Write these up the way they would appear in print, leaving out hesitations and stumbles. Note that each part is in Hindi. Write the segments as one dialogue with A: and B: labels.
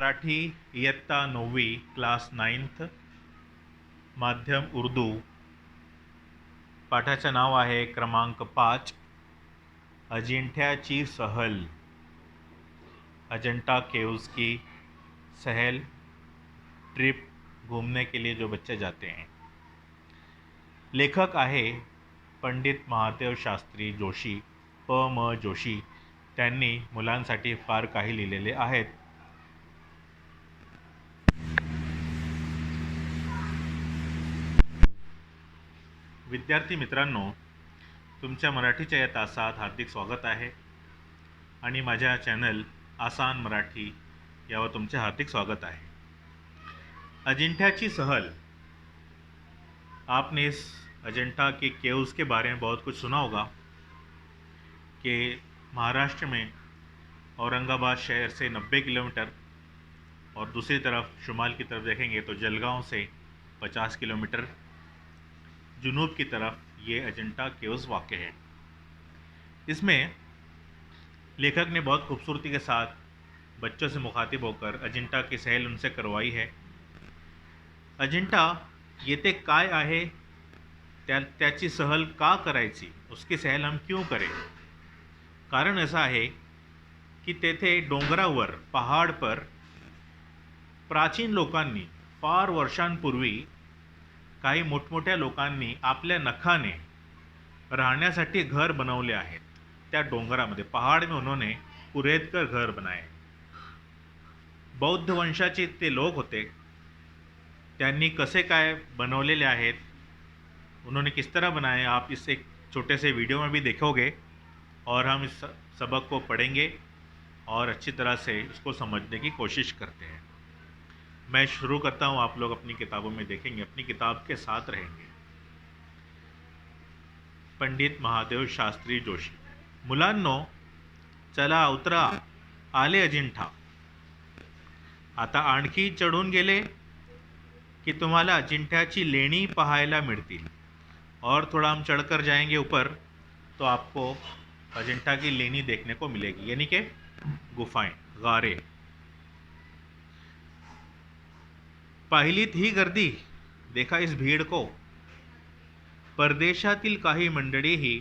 A: मराठी इयत्ता 9वी क्लास 9th माध्यम उर्दू पाठाचं नाव आहे क्रमांक 5 अजिंठ्याची सहल। अजंता केव्स की सहल ट्रिप घूमने के लिए जो बच्चे जाते हैं। लेखक आहे पंडित महादेव शास्त्री जोशी म जोशी। त्यांनी मुलांसाठी फार काही लिहिलेले आहेत। विद्यार्थी मित्रांनो, तुमच्या मराठीच्या या तासात हार्दिक स्वागत आहे आणि माझ्या चॅनल आसान मराठी यावर तुमचे हार्दिक स्वागत है। अजिंठ्याची सहल, आपने इस अजंता के केव्स के बारे में बहुत कुछ सुना होगा कि महाराष्ट्र में औरंगाबाद शहर से 90 किलोमीटर और दूसरी तरफ शुमाल की तरफ देखेंगे तो जलगांव से 50 किलोमीटर जुनूब की तरफ ये अजंता केव्स वाक़ है। इसमें लेखक ने बहुत खूबसूरती के साथ बच्चों से मुखातिब होकर अजिंठा की सहल उनसे करवाई है। अजिंठा येथे काय आहे, त्याची सहल का करायची, उसकी सहल हम क्यों करें। कारण असं आहे की तेथे डोंगरावर पहाड पर प्राचीन लोकांनी फार वर्षांपूर्वी काही मोठमोठ्या लोकांनी आपल्या नखाने राहण्यासाठी घर बनवले आहेत। त्या डोंगरामध्ये पहाड़ में उन्होंने कुरेदकर घर बनाए। बौद्ध वंशाचे ते लोक होते। त्यांनी कसे काय बनवलेले आहेत, उन्होंने किस तरह बनाए, आप इस एक छोटे से वीडियो में भी देखोगे और हम इस सबक को पढ़ेंगे और अच्छी तरह से इसको समझने की कोशिश करते हैं। मैं शुरू करता हूँ, आप लोग अपनी किताबों में देखेंगे, अपनी किताब के साथ रहेंगे। पंडित महादेव शास्त्री जोशी। मुलांनो, चला उतरा, आले अजिंठा। आता आणखी चढून गेले कि तुम्हाला अजिंठ्याची लेणी पाहायला मिळतील। और थोड़ा हम चढ़कर जाएंगे ऊपर तो आपको अजिंठा की लेनी देखने को मिलेगी, यानी कि गुफाएं, गारे। पाहिलीत ही गर्दी, देखा इस भीड़ को। परदेशातील काही मंडळीही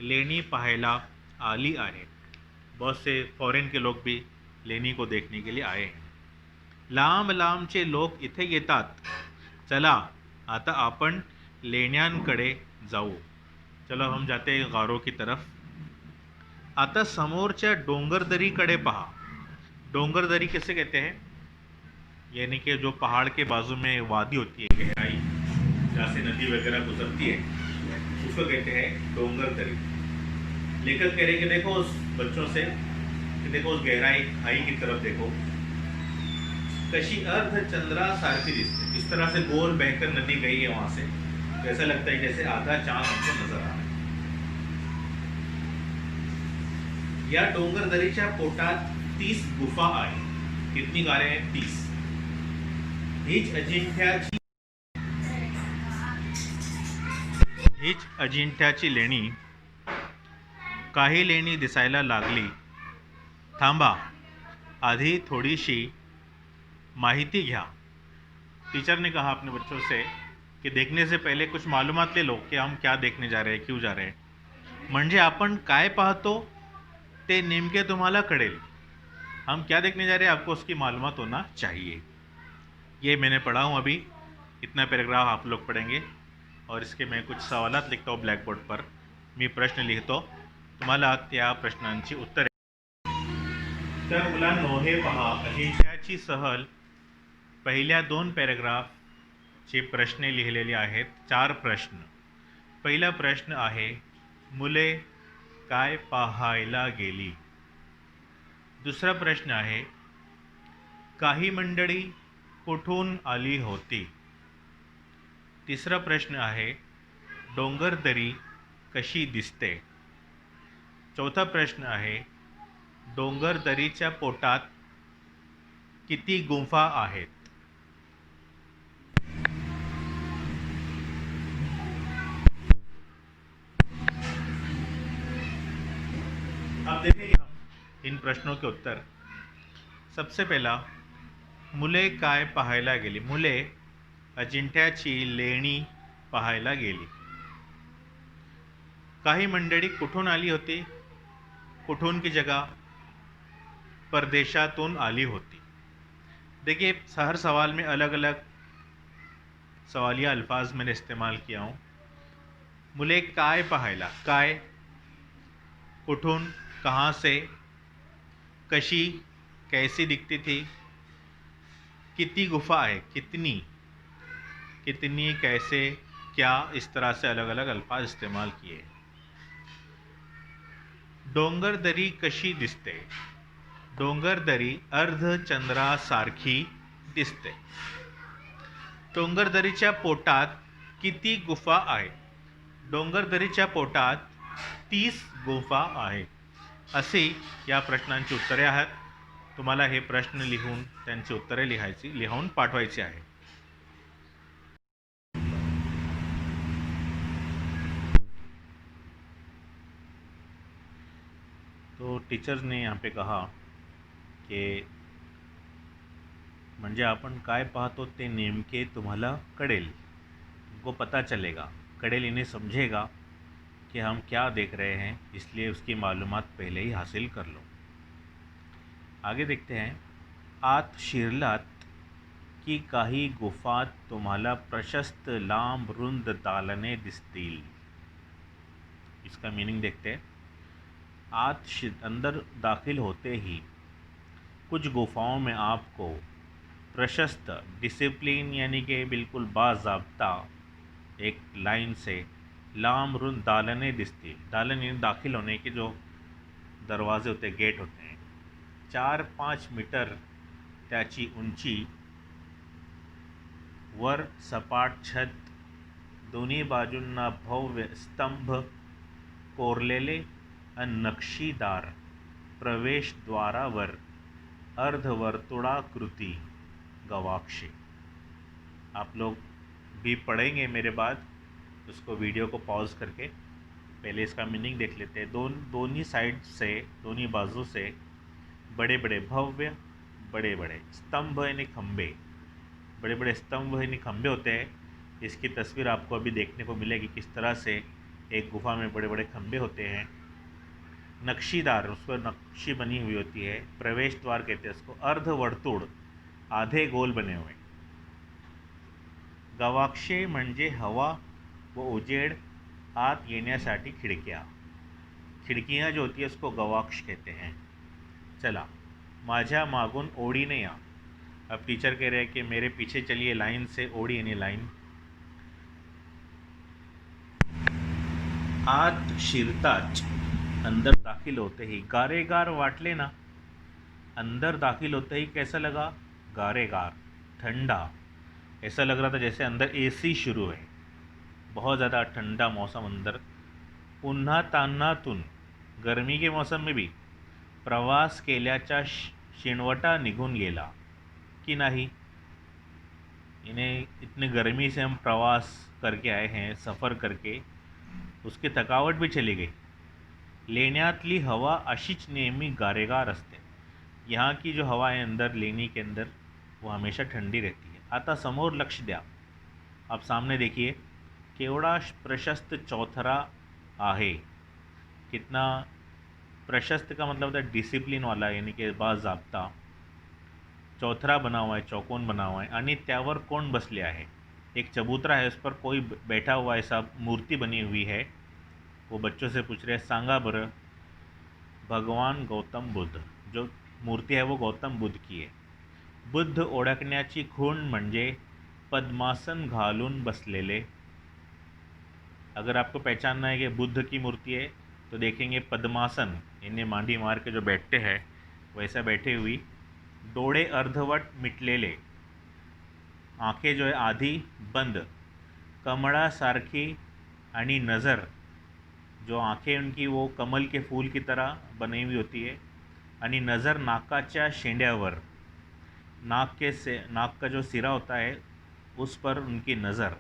A: लेणी पाहायला आली आहे। बहुत से फॉरेन के लोग भी लेणी को देखने के लिए आए हैं। लांब लांबचे लोक इथे येतात। चला आता आपण लेण्यांकडे जाऊ। चलो हम जाते हैं गारों की तरफ। आता समोरच्या डोंगरदरीकडे पहा। डोंगरदरी किसे कहते हैं, यानी कि जो पहाड़ के बाजू में वादी होती है, गहराई जहाँ से नदी वगैरह गुजरती है, उसको कहते हैं डोंगरदरी। लेखक कह रहे कि देखो उस बच्चों से कि देखो उस गहराई खाई की तरफ देखो, कशी अर्धचंद्रा सारखी दिसते। इस तरह से गोल बहकर नदी गई है वहां से, तो ऐसा लगता है जैसे आधा चांद हमको नजर आ रहा है। या डोंगरदरीच्या पोटात 30 गुफा आहे। कितनी गारे हैं? 30। हीच अजिंठ्याची लेणी। काही लेणी दिसायला लागली। थांबा, आधी थोडीशी माहिती घ्या। टीचर ने कहा अपने बच्चों से कि देखने से पहले कुछ मालूमात ले लो कि हम क्या देखने जा रहे हैं, क्यों जा रहे हैं। म्हणजे आपण काय पाहतो ते नेमके तुम्हाला कळेल। हम क्या देखने जा रहे हैं, आपको उसकी मालूमात होना चाहिए। ये मैंने पढ़ा हूँ अभी, इतना पैराग्राफ आप लोग पढ़ेंगे और इसके मैं कुछ सवालात लिखता हूँ ब्लैक बोर्ड पर। मी प्रश्न लिहितो, तुम्हाला त्या प्रश्नांची उत्तरे। तर मुलांनो, हे पहा, अजिंठ्याची सहल पहिल्या 2 पॅराग्राफचे प्रश्न लिहिलेले आहेत। 4 प्रश्न। पहिला प्रश्न आहे, मुले काय पाहायला गेली। दुसरा प्रश्न आहे, काही मंडळी कुठून आली होती। तिसरा प्रश्न आहे, डोंगरदरी कशी दिसते। चौथा प्रश्न आहे, डोंगरदरीच्या पोटात किती गुंफा आहेत। अब देखेंगे हम इन प्रश्नों के उत्तर। सबसे पहला, मुले काय पाहायला गेली? मुले अजिंठ्याची लेणी पाहायला गेली. काही मंडळी कुठून आली होती? कुठून की जगह? परदेशातून आली होती. देखिए, हर सवाल में अलग अलग सवालिया अल्फाज मैंने इस्तेमाल किया हूँ. मुले काय पाहायला? काय, कुठून, कहाँ से, कशी, कैसी दिखती थी, कितनी गुफा है, कितनी, कितनी, कैसे, क्या, इस तरह से अलग अलग अल्फाज इस्तेमाल किए. डोंगरदरी कशी दिसते? डोंगरदरी अर्धचंद्रासारखी दिसते. डोंगरदरीच्या पोटात किती गुफा आहे? डोंगरदरीच्या पोटात 30 गुफा आहे. अशी या प्रश्नांची उत्तरे आहेत. तुम्हाला हे प्रश्न लिहून त्यांची उत्तरे लिहून पाठवायची आहे. तो टीचर्स ने यहाँ पे कहा की म्हणजे आपण काय पाहतो ते नेमके तुम्हाला कळेल, तुमको पता चलेगा, कड़ेल इन्हें समझेगा कि हम क्या देख रहे हैं, इसलिए उसकी मालूमात पहले ही हासिल कर लो. आगे देखते हैं. आत शिरलात की काही गुफात तुम्हाला प्रशस्त लांब रुंद दालने दिसतील. इसका मीनिंग देखते हैं. अंदर दाखिल होते ही कुछ गुफाओं में आपको प्रशस्त, डिसिप्लिन यानी कि बिल्कुल बाज़ाब्ता एक लाइन से लांब रुंद दालने दिसतील. दालन यानी दाखिल होने के जो दरवाजे होते, गेट होते हैं. 4-5 मीटर त्याची उंची, वर सपाट छत, दोन्ही बाजूंना भव्य स्तंभ कोरलेले आणि नक्षीदार प्रवेशद्वारावर अर्धवर्तुळाकृती गवाक्षे. आप लोग भी पढ़ेंगे मेरे बाद, उसको वीडियो को पॉज करके पहले इसका मीनिंग देख लेते हैं. दोनों साइड से, दोनों बाजू से बड़े बड़े भव्य, बड़े बड़े स्तंभ यानी खंबे, बड़े बड़े स्तंभ यानी खंबे होते हैं. इसकी तस्वीर आपको अभी देखने को मिलेगी किस तरह से एक गुफा में बड़े बड़े खंबे होते हैं. नक्शीदार, उस पर नक्शी बनी हुई होती है. प्रवेश द्वार कहते हैं उसको. अर्धवर्तुळ, आधे गोल बने हुए. गवाक्षे म्हणजे हवा व उजेड आत येण्यासाठी खिड़कियाँ. खिड़कियाँ जो होती है उसको गवाक्ष कहते हैं. चला, माझ्या मागून ओढीने या. अब टीचर कह रहे हैं कि मेरे पीछे चलिए लाइन से. ओढी यानी लाइन. आत शिरताच, अंदर दाखिल होते ही गारेगार वाटले ना. अंदर दाखिल होते ही कैसा लगा? गारेगार, ठंडा. ऐसा लग रहा था जैसे अंदर एसी शुरू है, बहुत ज़्यादा ठंडा मौसम अंदर. पुन्हा तान्हातून, गर्मी के मौसम में भी प्रवास केल्याचा शिणवटा निघून गेला कि नहीं. इन्हें इतनी गर्मी से हम प्रवास करके आए हैं, सफ़र करके, उसकी थकावट भी चली गई. लेण्यातली हवा अशीच नेहमी गारेगार असते. यहाँ की जो हवा है अंदर लेनी के अंदर, वो हमेशा ठंडी रहती है. आता समोर लक्ष द्या. आप सामने देखिए, केवड़ा प्रशस्त चौथरा आहे. कितना प्रशस्त का मतलब होता है डिसिप्लिन वाला, यानी कि बाज़ाब्ता. चौथरा बना हुआ है, चौकोन बना हुआ है. आणि त्यावर कोण बसले आहे? एक चबूतरा है, उस पर कोई बैठा हुआ ऐसा मूर्ति बनी हुई है. वो बच्चों से पूछ रहे हैं, सांगा बरं. भगवान गौतम बुद्ध. जो मूर्ति है वो गौतम बुद्ध की है. बुद्ध ओळखण्याची खूण म्हणजे पद्मासन घालून बसलेले. अगर आपको पहचानना है कि बुद्ध की मूर्ति है तो देखेंगे पद्मासन, इन्हें मांडी मार के जो बैठते हैं वैसा बैठे हुई. डोळे अर्धवट मिटलेले, आंखें जो है आधी बंद. कमळासारखी आणि नज़र, जो आंखें उनकी वो कमल के फूल की तरह बनी हुई होती है. आणि नज़र नाकाच्या शेंड्यावर, नाक का जो सिरा होता है उस पर उनकी नज़र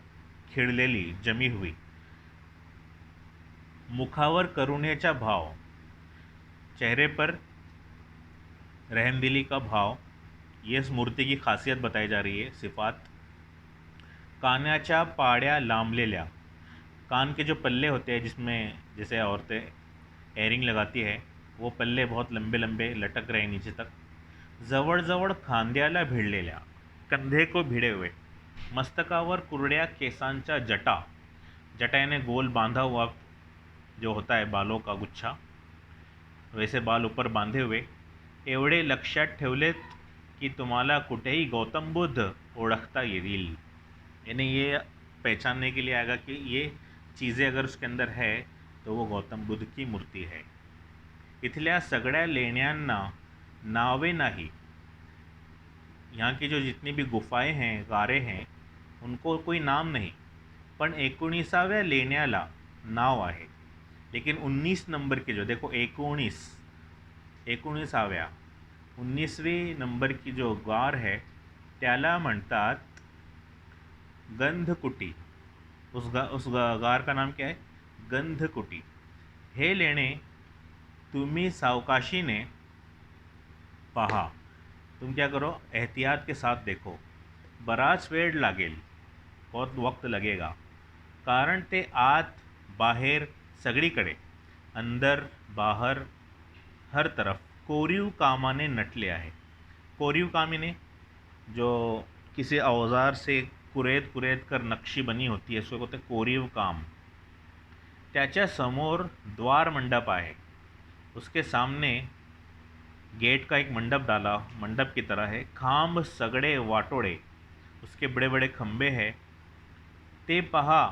A: खिळलेली, जमी हुई. मुखावर करुणेचा भाव, चेहरे पर रहमदिली का भाव. ये इस मूर्ति की खासियत बताई जा रही है, सिफात। कानाच्या पाड्या लांबलेल्या, कान के जो पल्ले होते हैं जिसमें जैसे औरतें एयरिंग लगाती है, वो पल्ले बहुत लंबे लंबे लटक रहे हैं नीचे तक। जवळजवळ खांद्याला भिडलेल्या, कंधे को भिड़े हुए। मस्तकावर कुरड्या केसांच्या जटा, जटा यानी गोल बांधा हुआ जो होता है बालों का गुच्छा, वैसे बाल ऊपर बांधे हुए। एवढे लक्षात ठेवलेत की तुम्हाला कुठेही गौतम बुद्ध ओळखता येईल, यानी ये पहचानने के लिए आएगा कि ये चीज़ें अगर उसके अंदर है तो वो गौतम बुद्ध की मूर्ति है। इथल्या सगळ्या लेण्यांना नावे नाही, यहाँ की जो जितनी भी गुफाएं हैं, गारे हैं, उनको कोई नाम नहीं, पण 19व्या लेण्याला नाव आहे। लेकिन 19 नंबर की जो देखो 19व्या 19वीं नंबर की जो गार है त्याला म्हणतात गंधकुटी। उस गार का नाम क्या है? गंधकुटी। हे लेणे तुम्ही सावकाशीने पहा, तुम क्या करो, एहतियात के साथ देखो, बराच वेळ लागेल, बहुत वक्त लगेगा, कारण ते आत बाहेर सगळीकडे, अंदर बाहर हर तरफ कोरीव कामाने नटले आहे। कोरीव कामाने जो किसी औजार से कुरेद कुरेद कर नक्शी बनी होती है उसको कहते हैं कोरीव काम। त्याच्या समोर द्वार मंडप आहे, उसके सामने गेट का एक मंडप डाला, मंडप की तरह है। खांब सगड़े वाटोड़े, उसके बड़े बड़े खंबे हैं। ते पहा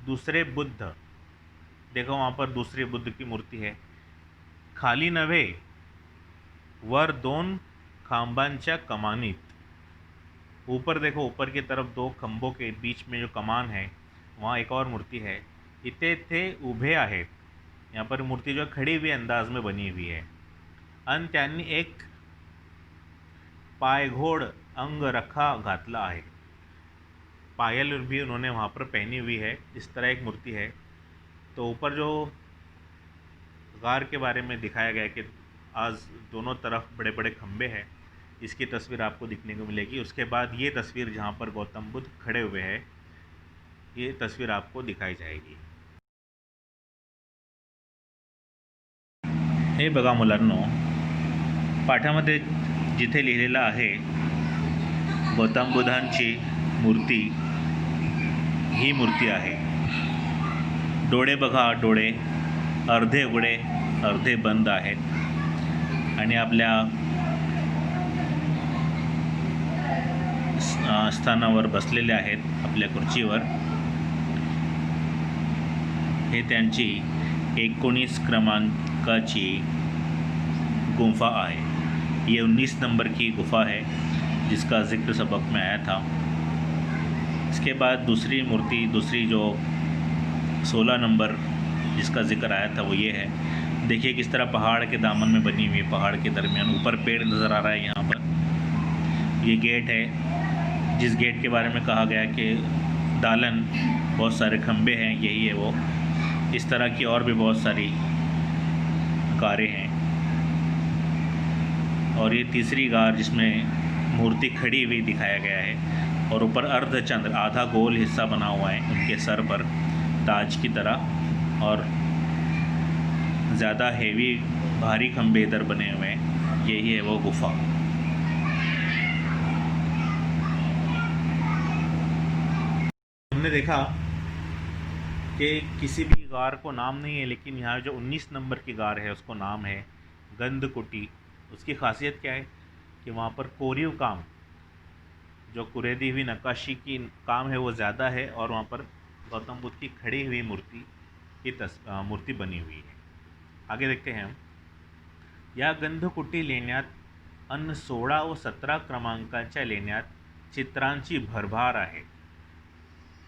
A: दूसरे बुद्ध, देखो वहाँ पर दूसरे बुद्ध की मूर्ति है। खाली नव्हे, वर 2 खांबांच्या कमानीत, ऊपर देखो, ऊपर की तरफ 2 खंभों के बीच में जो कमान है वहाँ एक और मूर्ति है। इथे थे उभे आहेत, यहाँ पर मूर्ति जो खड़ी हुई अंदाज में बनी हुई है। अन त्यांनी एक पायघोड़ अंग रखा घातला है, पायल भी उन्होंने वहाँ पर पहनी हुई है। इस तरह एक मूर्ति है। तो ऊपर जो गार के बारे में दिखाया गया है कि आज दोनों तरफ बड़े बड़े खंबे हैं, इसकी तस्वीर आपको दिखने को मिलेगी। उसके बाद ये तस्वीर जहाँ पर गौतम बुद्ध खड़े हुए हैं, ये तस्वीर आपको दिखाई जाएगी। हे बघा मुलांनो, पाठामध्ये जिथे लिहिलेलं आहे गौतम बुद्धांची मूर्ती, ही मूर्ती आहे। डोळे बघा, डोळे अर्धे उघडे अर्धे बंद आहेत आणि आपल्या स्थानावर बसलेले आहेत, आपल्या खुर्चीवर। हे त्यांची 19 क्रमांकाची गुफा है। ये 19 नंबर की गुफा है जिसका जिक्र सबक में आया था। इसके बाद दूसरी मूर्ति, दूसरी जो 16 नंबर जिसका जिक्र आया था वो ये है। देखिए किस तरह पहाड़ के दामन में बनी हुई है, पहाड़ के दरमियान ऊपर पेड़ नज़र आ रहा है। यहाँ पर ये गेट है, जिस गेट के बारे में कहा गया कि दालन, बहुत सारे खंबे हैं, यही है वो। इस तरह की और भी बहुत सारी गारें हैं। और ये तीसरी गार जिसमें मूर्ति खड़ी हुई दिखाया गया है और ऊपर अर्धचंद्र, आधा गोल हिस्सा बना हुआ है उनके सर पर ताज की तरह, और ज़्यादा हेवी भारी खंबे इधर बने हुए हैं। यही है वो गुफा। हमने देखा कि किसी भी गार को नाम नहीं है, लेकिन यहाँ जो 19 नंबर की गार है उसको नाम है गंधकुटी। उसकी खासियत क्या है कि वहाँ पर कोरीव काम, जो कुरेदी हुई नक्काशी की काम है वो ज़्यादा है, और वहाँ पर गौतम बुद्ध की खड़ी हुई मूर्ति की मूर्ति बनी हुई है। आगे देखते हैं हम। या गंधकुटी लेण्यात अन 16 व 17 क्रमांकाच्या लेण्यात चित्रांची भरभार आहे।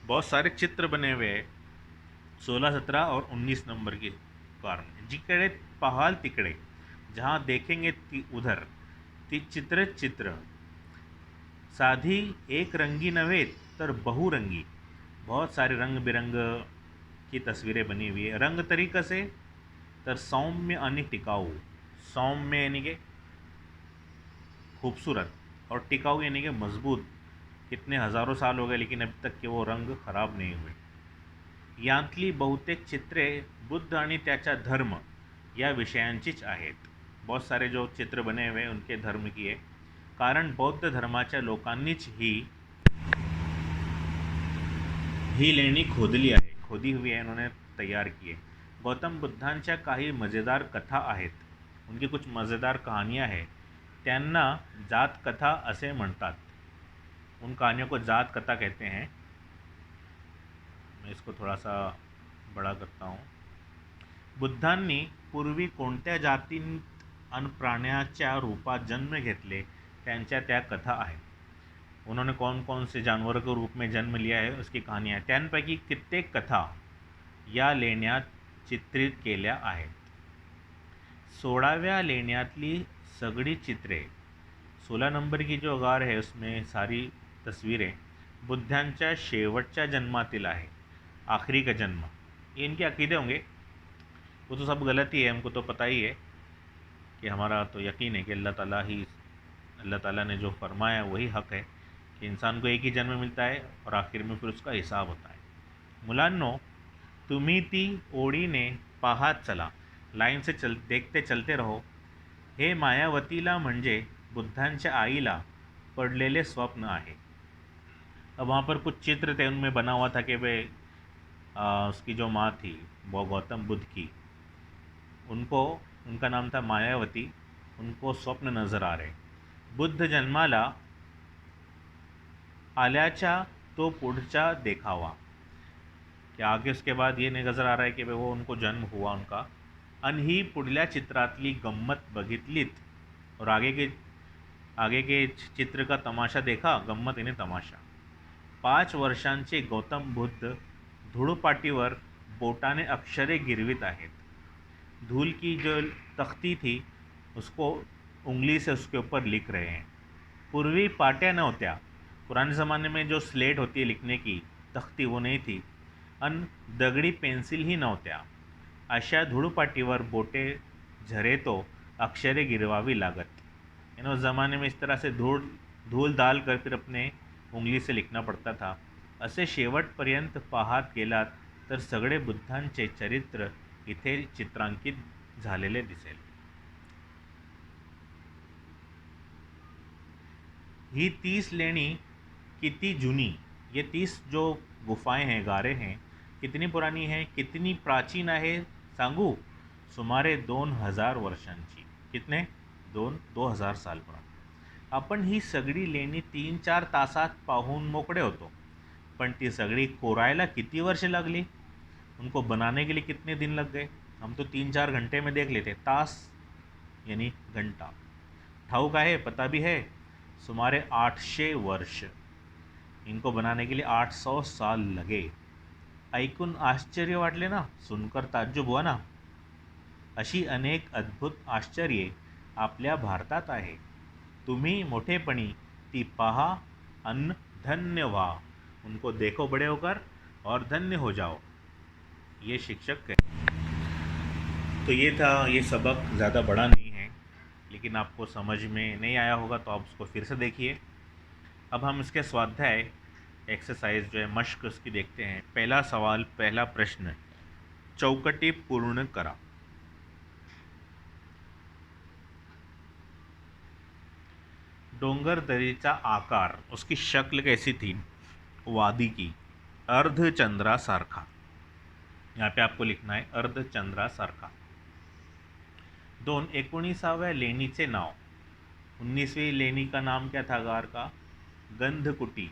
A: बहुत सारे चित्र बने हुए हैं 16, 17 और 19 नंबर के कारण। जिकडे पाहाल तिकडे, जहाँ देखेंगे उधर, ती चित्र चित्र, साधी एक रंगी नव्हे तर बहुरंगी, बहुत सारे रंग बिरंग की तस्वीरें बनी हुई है। रंग तरी कसे तर सौम्य आणि टिकाऊ। सौम्य यानी कि खूबसूरत और टिकाऊ यानी कि मजबूत कितने हजारों साल हो गए लेकिन अभी तक के वो रंग खराब नहीं हुए। यांतली बहुतेक चित्रे बुद्ध आणि त्याचा धर्म या विषयांचीच आहेत। बहुत सारे जो चित्र बने हुए उनके धर्म की है, कारण बौद्ध धर्माच्या लोकांनीच ही लेणी खोदी हुई है, इन्होंने तैयार की है। गौतम बुद्धांच्या काही मज़ेदार कथा आहेत, उनकी कुछ मज़ेदार कहानियाँ हैं, त्यांना जात कथा असे म्हणतात। उन कहानियों को जात कथा कहते हैं। मैं इसको थोड़ा सा बड़ा करता हूँ। बुद्धांनी पूर्वी कोणत्या जातींत अन प्राण्याच्या रूपात जन्म घेतले त्यांच्या त्या कथा आहेत। उन्होंने कौन कौन से जानवरों के रूप में जन्म लिया है उसकी कहानियाँ। त्यांपैकी कित्येक कथा या लेण्यात चित्रित केल्या आहेत। 16व्या लेण्यातली सगळी चित्रे, 16 नंबर की जो गार है उसमें सारी तस्वीरें बुद्धांच्या शेवटच्या जन्मातील आहे। आखिरी का जन्म, ये इनके अकीदे होंगे, वो तो सब गलत ही है, हमको तो पता ही है कि हमारा तो यकीन है कि अल्लाह ताला ने जो फरमाया वही हक़ है कि इंसान को एक ही जन्म मिलता है और आखिर में फिर उसका हिसाब होता है। मुलांनो, तुम्ही ती ओळीने पाहत चला, लाईन से देखते चलते रहो। हे मायावतीला म्हणजे बुद्धांच्या आईला पडलेले स्वप्न आहे। अब वहाँ पर कुछ चित्र थे, उनमें बना हुआ था कि भाई उसकी जो माँ थी वो गौतम बुद्ध की, उनका नाम था मायावती, उनको स्वप्न नज़र आ रहे। बुद्ध जन्माला आल्याचा तो पुढचा देखावा, कि आगे उसके बाद ये नज़र आ रहा है कि वो उनको जन्म हुआ उनका, आणि ही पुढल्या चित्रातली गंमत बघितलीत, और आगे के चित्र का तमाशा देखा, गंमत यानी तमाशा। 5 वर्षांचे गौतम बुद्ध धूळपाटीवर बोटाने अक्षरे गिरवित आहेत। धूल की जो तख्ती थी उसको उंगली से उसके ऊपर लिख रहे हैं। पूर्वी पाट्या न होत्या, पुराने ज़माने में जो स्लेट होती है लिखने की तख्ती वो नहीं थी, अन दगडी पेन्सिल ही नव्हत्या। अशा धूळपाटीवर बोटे झरे तो अक्षरे गिरवावी लागत। उस ज़माने में इस तरह से धूल डाल कर फिर अपने उंगली से लिखना पड़ता था। असे शेवटपर्यंत पाहत गेलात तर सगळे बुद्धांचे चरित्र इथे चित्रांकित झालेले दिसेल। ही 30 लेणी किती जुनी, ये 30 जो गुफाएं हैं, गारे हैं, कितनी पुरानी हैं, कितनी प्राचीन आहे सांगू? सुमारे 2000 वर्षांची। कितने? 2000 साल पुराणी। आपण ही सगळी लेणी 3-4 तासात पाहून मोकळे होतो, पण ती सगळी कोरायला किती वर्ष लागली, उनको बनाने के लिए कितने दिन लग गए? हम तो 3-4 घंटे में देख लेते। तास यानी घंटा। ठाऊक आहे, पता भी है, सुमारे 800 वर्ष, इनको बनाने के लिए 800 साल लगे। ऐकून आश्चर्य वाटले ना, सुनकर ताज्जुब हुआ ना। अशी अनेक अद्भुत आश्चर्ये आपल्या भारतात आहे। तुम्ही मोठेपणी ती पहा अन धन्य व्हा, उनको देखो बड़े होकर और धन्य हो जाओ, ये शिक्षक है। तो ये था, ये सबक ज़्यादा बड़ा नहीं है, लेकिन आपको समझ में नहीं आया होगा तो आप उसको फिर से देखिए। अब हम इसके स्वाध्याय एक्सरसाइज जो है मश्क उसकी देखते हैं। पहला सवाल, पहला प्रश्न, चौकटी पूर्ण करा। डोंगर दरीचा आकार, उसकी शक्ल कैसी थी? वादी की, अर्धचंद्रासारखा। यहाँ पे आपको लिखना है अर्धचंद्रासारखा। 2. 19व्या लेणीचे नाव। 19वीं लेणी का नाम क्या था गार का? गंधकुटी।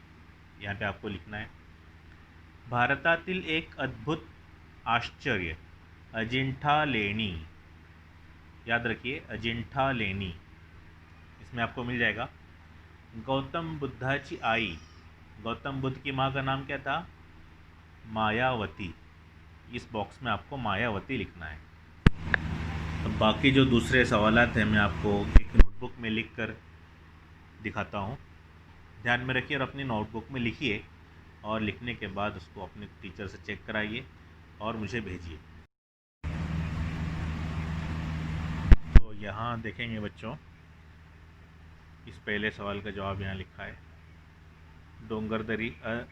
A: यहाँ पे आपको लिखना है। भारतातील एक अद्भुत आश्चर्य, अजिंठा लेणी। याद रखिए, अजिंठा लेणी, इसमें आपको मिल जाएगा। गौतम बुद्धाची आई, गौतम बुद्ध की माँ का नाम क्या था? मायावती। इस बॉक्स में आपको मायावती लिखना है। अब बाकी जो दूसरे सवालात हैं मैं आपको एक नोटबुक में लिख कर दिखाता हूँ, ध्यान में रखिए और अपनी नोटबुक में लिखिए, और लिखने के बाद उसको अपने टीचर से चेक कराइए और मुझे भेजिए। तो यहाँ देखेंगे बच्चों, इस पहले सवाल का जवाब यहाँ लिखा है। डोंगरदरी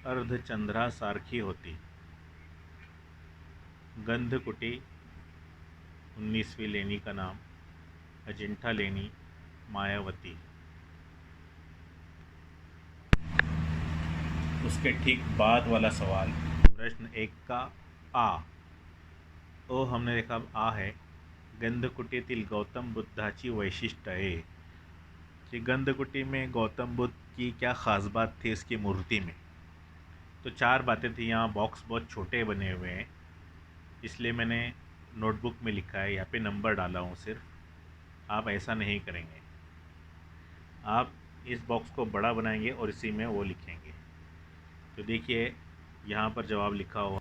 A: अर्धचंद्रा सारखी होती। गंधकुटी 19वीं लेनी का नाम। अजिंठा लेनी मायावती। उसके ठीक बाद वाला सवाल प्रश्न 1 का आ। ओ हमने देखा अब आ है। गंधकुटीतील गौतम बुद्धाची वैशिष्ट्य है कि गंधकुटी में गौतम बुद्ध की क्या ख़ास बात थी इसकी मूर्ति में। तो 4 बातें थी। यहाँ बॉक्स बहुत छोटे बने हुए हैं इसलिए मैंने नोटबुक में लिखा है, यहाँ पे नंबर डाला हूँ सिर्फ। आप ऐसा नहीं करेंगे, आप इस बॉक्स को बड़ा बनाएंगे और इसी में वो लिखेंगे। तो देखिए यहाँ पर जवाब लिखा हुआ।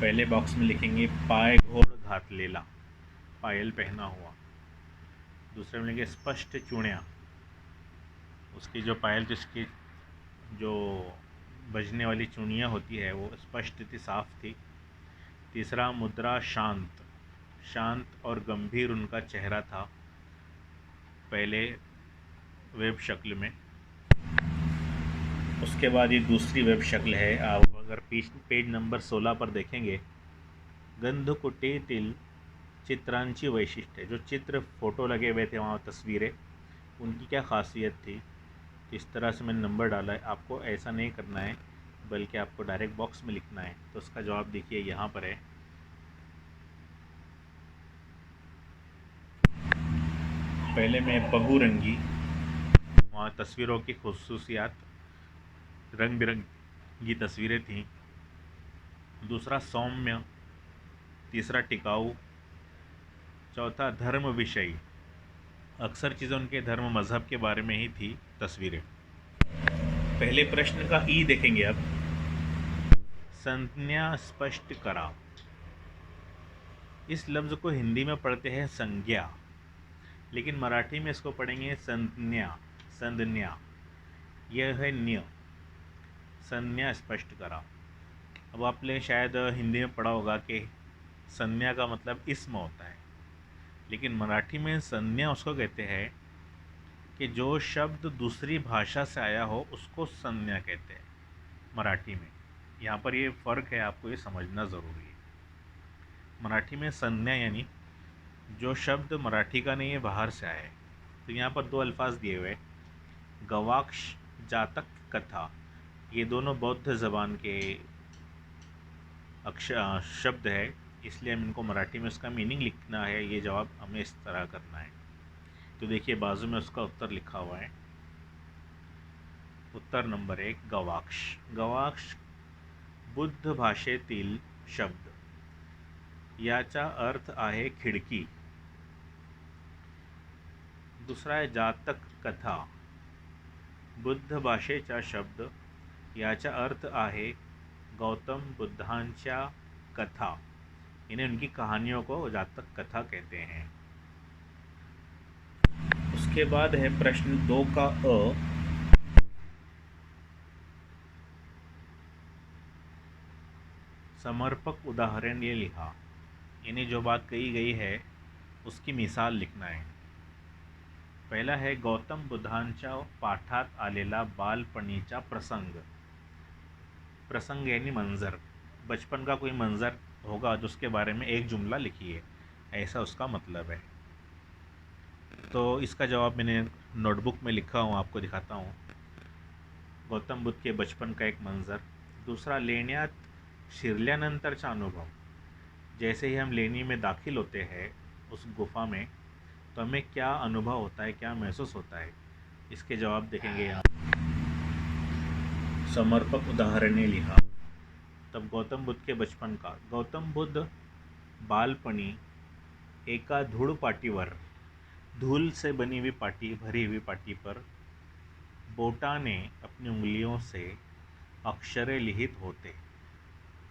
A: पहले बॉक्स में लिखेंगे पाय घोड़ घातलेला, पायल पहना हुआ। दूसरे में लिखेंगे स्पष्ट चूड़ियाँ, उसकी जो पायल थी उसकी जो बजने वाली चूड़ियाँ होती है वो स्पष्ट थी, साफ थी। तीसरा मुद्रा शांत, शांत और गंभीर उनका चेहरा था पहले वेब शक्ल में। उसके बाद ये दूसरी वेब शक्ल है। आप अगर पेज नंबर 16 पर देखेंगे, गंधकुटीतील चित्रांची वैशिष्ट्य, जो चित्र फ़ोटो लगे हुए थे वहाँ तस्वीरें, उनकी क्या खासियत थी। इस तरह से मैंने नंबर डाला है। आपको ऐसा नहीं करना है बल्कि आपको डायरेक्ट बॉक्स में लिखना है। तो उसका जवाब देखिए यहाँ पर है। पहले में बहुरंगी, वहाँ तस्वीरों की खुसूसियात, रंग बिरंगी तस्वीरें थीं। दूसरा सौम्य, तीसरा टिकाऊ, चौथा धर्म विषयी, अक्सर चीज़ें उनके धर्म मज़हब के बारे में ही थी तस्वीरें। पहले प्रश्न का ई देखेंगे अब। संज्ञा स्पष्ट करा, इस लफ्ज़ को हिंदी में पढ़ते हैं संज्ञा, लेकिन मराठी में इसको पढ़ेंगे संज्ञा, संज्ञा। यह है न्य, संज्ञा स्पष्ट करा। अब आपने शायद हिंदी में पढ़ा होगा कि संज्ञा का मतलब इसम होता है, लेकिन मराठी में संज्ञा उसको कहते हैं कि जो शब्द दूसरी भाषा से आया हो उसको संज्ञा कहते हैं मराठी में। यहाँ पर ये फ़र्क है, आपको ये समझना ज़रूरी है। मराठी में संज्ञा यानी जो शब्द मराठी का नहीं है, बाहर से आया है। तो यहाँ पर 2 अल्फाज दिए हुए, गवाक्ष, जातक, कथा। ये दोनों बौद्ध ज़बान के शब्द है, इसलिए हम इनको मराठी में उसका मीनिंग लिखना है। ये जवाब हमें इस तरह करना है। तो देखिए बाजू में उसका उत्तर लिखा हुआ है। उत्तर नंबर 1 गवाक्ष। गवाक्ष बुद्ध भाषेतील शब्द, याचा अर्थ आहे खिडकी। दुसरा आहे जातक कथा, बुद्ध भाषेचा शब्द, याचा अर्थ आहे गौतम बुद्धांच्या कथा। इन्हें उनकी कहानियों को जातक कथा कहते हैं। उसके बाद है प्रश्न 2 का अ। समर्पक उदाहरण ये लिखा, यानी जो बात कही गई है उसकी मिसाल लिखना है। पहला है गौतम बुद्धांच्या पाठात आलेला बालपणीचा प्रसंग। प्रसंग यानी मंजर, बचपन का कोई मंजर होगा जो उसके बारे में एक जुमला लिखिए, ऐसा उसका मतलब है। तो इसका जवाब मैंने नोटबुक में लिखा हूँ, आपको दिखाता हूँ। गौतम बुद्ध के बचपन का एक मंजर। दूसरा लेण्यात शिरल्यानंतरचा अनुभव, जैसे ही हम लेनी में दाखिल होते हैं उस गुफा में तो हमें क्या अनुभव होता है, क्या महसूस होता है, इसके जवाब देखेंगे यहाँ। समर्पक उदाहरणे लिहा। तब गौतम बुद्ध के बचपन का। गौतम बुद्ध बालपणी एका धूळ पाटीवर, धूल से बनी हुई पाटी, भरी हुई पाटी पर बोटाने अपनी उंगलियों से अक्षरें लिखित होते,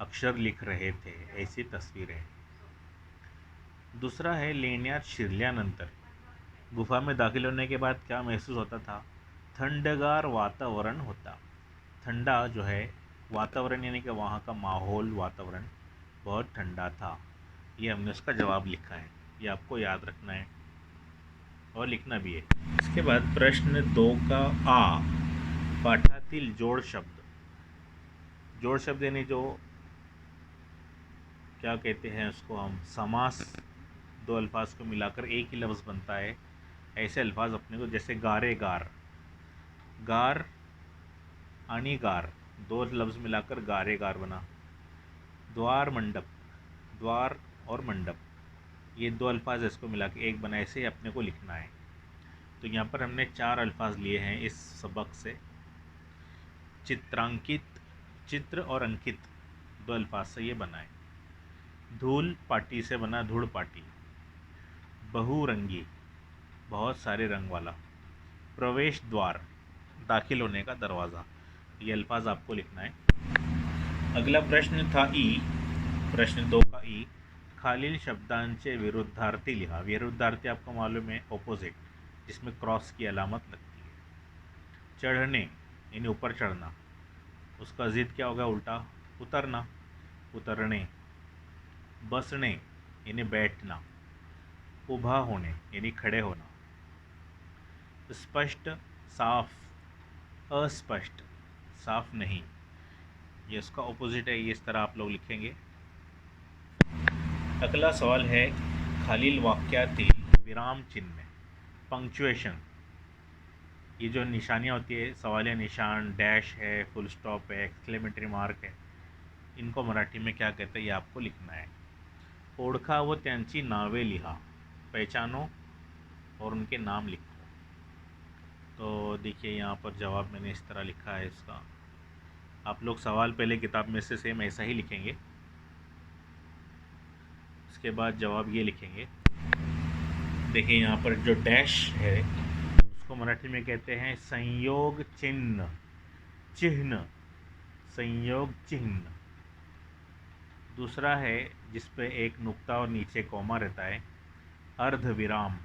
A: अक्षर लिख रहे थे, ऐसी तस्वीरें। दूसरा है लेण्यात शिरल्यानंतर, गुफा में दाखिल होने के बाद क्या महसूस होता था। ठंडगार वातावरण होता, ठंडा जो है वातावरण यानी कि वहाँ का माहौल, वातावरण बहुत ठंडा था। ये हमने उसका जवाब लिखा है, ये आपको याद रखना है। और लिखना भी है। इसके बाद प्रश्न 2 का आ, पाठातील जोड़ शब्द। जोड़ शब्द यानी जो क्या कहते हैं उसको हम, समास। दो अल्फाज को मिलाकर एक ही लफ्ज़ बनता है, ऐसे अल्फाज अपने को, जैसे गारे गार, गार आणि गार, दो लफ्ज़ मिलाकर गारे गार बना। द्वार मंडप, द्वार और मंडप, ये दो अल्फाज इसको मिला के एक बना, ऐसे अपने को लिखना है। तो यहाँ पर हमने 4 अल्फाज लिए हैं इस सबक से। चित्रांकित, चित्र और अंकित, दो अल्फाज से ये बना है। धूल पाटी से बना, धूल पाटी। बहुरंगी, बहुत सारे रंग वाला। प्रवेश द्वार, दाखिल होने का दरवाज़ा। ये अल्फाज आपको लिखना है। अगला प्रश्न था ई, प्रश्न 2 का ई, खालील शब्दांचे विरुद्धार्थी लिहा। विरुद्धार्थी आपको मालूम है, ऑपोजिट, जिसमें क्रॉस की अलामत लगती है। चढ़ने यानी ऊपर चढ़ना, उसका ज़िद क्या होगा, उल्टा, उतरना, उतरने। बसने यानी बैठना। उभा होने यानी खड़े होना। स्पष्ट, साफ, अस्पष्ट, साफ नहीं, ये इसका ऑपोजिट है, ये इस तरह आप लोग लिखेंगे। अगला सवाल है, खालील वाक्यातील विराम चिन्ह, पंक्चुएशन, ये जो निशानियाँ होती है, सवालिया निशान, डैश है, फुल स्टॉप है, एक्सक्लेमेटरी मार्क है, इनको मराठी में क्या कहते हैं, ये आपको लिखना है। ओळखा व त्यांची नावे लिहा, पहचानो और उनके नाम लिखो। तो देखिए यहाँ पर जवाब मैंने इस तरह लिखा है इसका। आप लोग सवाल पहले किताब में से सेम ऐसा ही लिखेंगे, इसके बाद जवाब ये लिखेंगे। देखिए यहाँ पर जो डैश है उसको मराठी में कहते हैं संयोग चिन्ह, चिन्ह, संयोग चिन्ह। दूसरा है जिस पे एक नुक्ता और नीचे कॉमा रहता है, अर्ध विराम,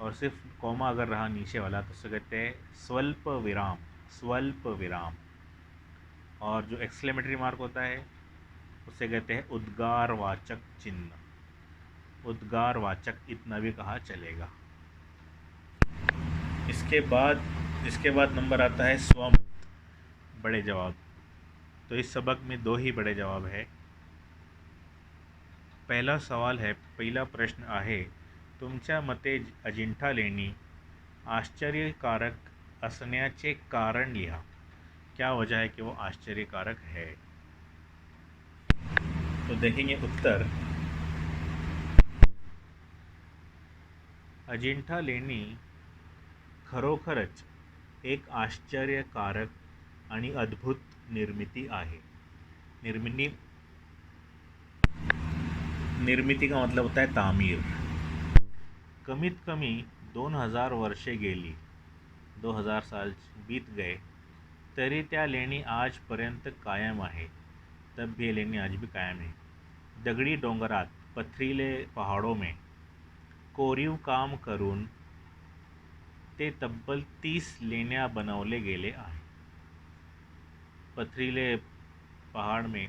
A: और सिर्फ कॉमा अगर रहा नीचे वाला तो उसे कहते हैं स्वल्प विराम, स्वल्प विराम। और जो एक्सक्लेमेटरी मार्क होता है उसे कहते हैं उद्गारवाचक चिन्ह, उद्गारवाचक, इतना भी कहा चलेगा। इसके बाद नंबर आता है स्वमत, बड़े जवाब। तो इस सबक में 2 ही बड़े जवाब है। पहला सवाल है, पहिला प्रश्न आहे, तुमच्या मते अजिंठा लेणी आश्चर्यकारक असण्याचे कारण लिहा। क्या वजह है कि वो आश्चर्यकारक है। तो देखेंगे उत्तर। अजिंठा लेणी खरोखरच एक आश्चर्यकारक आणि अद्भुत निर्मिती आहे। निर्मिती का मतलब होता है तामीर। कमीत कमी 2000 वर्षे गेली, 2000 साल बीत गए, तरी त्या लेणी आजपर्यंत कायम आहे। तब भी ये लेणी आज भी कायम है। दगडी डोंगरात, पथरीले पहाड़ों में कोरीव काम करून ते तब्बल 30 लेण्या बनवले गेले आहे। पथरीले पहाड़ में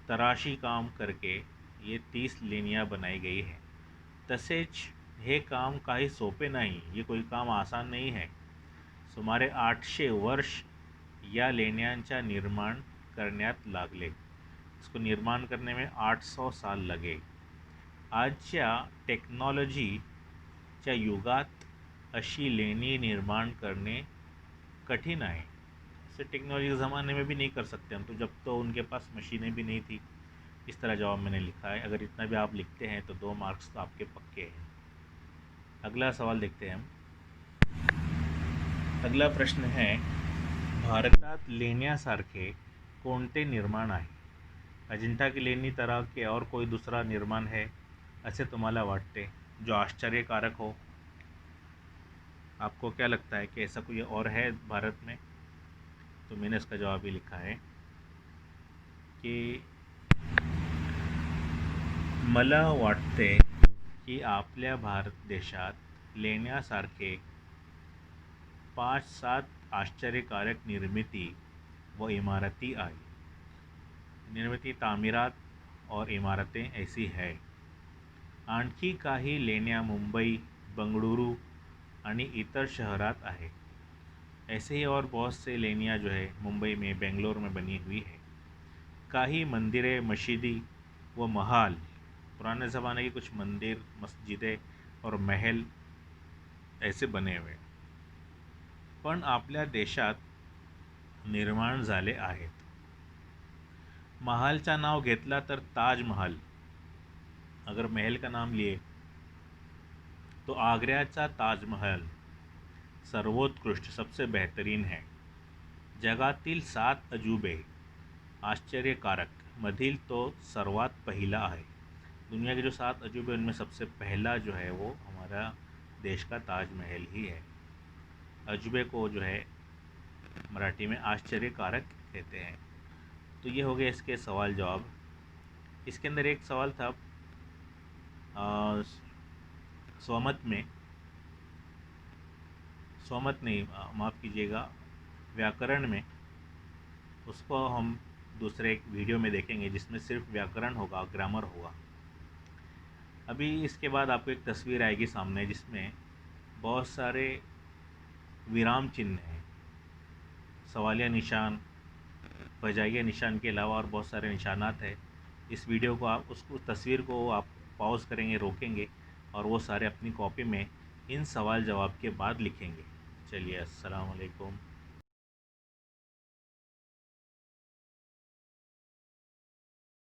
A: तराशी काम करके ये 30 लेणियाँ बनाई गई है। तसेच हे काम काही सोपे नाही, ये कोई काम आसान नहीं है। सुमारे 800 वर्ष या लेण्यांच्या निर्माण करण्यात लागले। इसको निर्माण करने में 800 साल लगे। आजच्या टेक्नॉलॉजीच्या युगात अशी लेणी निर्माण करणे कठिन आहे। ऐसे टेक्नोलॉजी के ज़माने में भी नहीं कर सकते हम, तो जब तो उनके पास मशीनें भी नहीं थी। इस तरह जवाब मैंने लिखा है। अगर इतना भी आप लिखते हैं तो 2 मार्क्स तो आपके पक्के हैं। अगला सवाल देखते हैं हम। अगला प्रश्न है, भारतात लेण्यासारखे कोणते निर्माण आहे। अजिंठा की लेणी तरह के और कोई दूसरा निर्माण है ऐसे तुम्हाला वाटते जो आश्चर्यकारक हो। आपको क्या लगता है कि ऐसा कोई और है भारत में। तो मैंने इसका जवाब ही लिखा है कि मला वाटते की आपल्या भारत देशात लेण्यासारखे 5-7 आश्चर्यकारक निर्मिती व इमारती आहे। निर्मिती, तामीरात और इमारतें ऐसी है। आणखी काही लेण्या मुंबई, बंगलुरु आणि इतर शहरात आहे। ऐसे ही और बहुत से लेनियाँ जो है मुंबई में, बेंगलोर में बनी हुई है। कई मंदिरें, मस्जिदें व महल, पुराने ज़माने के कुछ मंदिर, मस्जिदें और महल ऐसे बने हुए पण आपल्या देशात निर्माण झाले आहेत। महालचं नाव घेतला तर ताजमहल, अगर महल का नाम लिए तो आग्र्याचा ताजमहल सर्वोत्कृष्ट, सबसे बेहतरीन है। जगातील 7 अजूबे आश्चर्यकारक मधील तो सर्वात पहिला आहे। दुनिया के जो 7 अजूबे उनमें सबसे पहला जो है वो हमारा देश का ताजमहल ही है। अजूबे को जो है मराठी में आश्चर्यकारक कहते हैं। तो ये हो गए इसके सवाल जवाब। इसके अंदर एक सवाल था स्वमत में, स्वमत नहीं, माफ़ कीजिएगा, व्याकरण में, उसको हम दूसरे एक वीडियो में देखेंगे जिसमें सिर्फ व्याकरण होगा, ग्रामर होगा। अभी इसके बाद आपको एक तस्वीर आएगी सामने जिसमें बहुत सारे विराम चिन्ह हैं, सवालिया निशान, बजाइया निशान के अलावा और बहुत सारे निशानात हैं। इस वीडियो को आप, उसको तस्वीर को आप पॉज करेंगे, रोकेंगे और वो सारे अपनी कॉपी में इन सवाल जवाब के बाद लिखेंगे। चलिए, अस्सलाम वालेकुम।